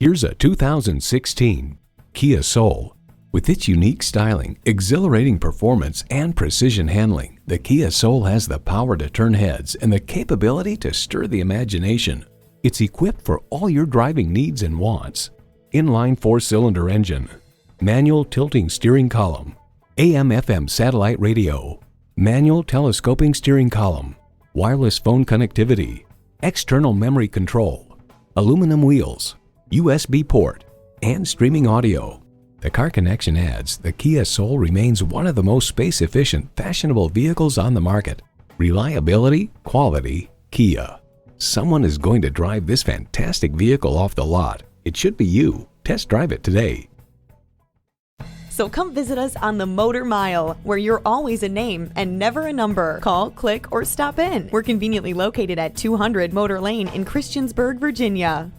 Here's a 2016 Kia Soul. With its unique styling, exhilarating performance, and precision handling, the Kia Soul has the power to turn heads and the capability to stir the imagination. It's equipped for all your driving needs and wants. Inline 4-cylinder engine, manual tilting steering column, AM/FM satellite radio, manual telescoping steering column, wireless phone connectivity, external memory control, aluminum wheels, USB port, and streaming audio. The Car Connection adds, the Kia Soul remains one of the most space-efficient, fashionable vehicles on the market. Reliability, quality, Kia. Someone is going to drive this fantastic vehicle off the lot. It should be you. Test drive it today. So come visit us on the Motor Mile, where you're always a name and never a number. Call, click, or stop in. We're conveniently located at 200 Motor Lane in Christiansburg, Virginia.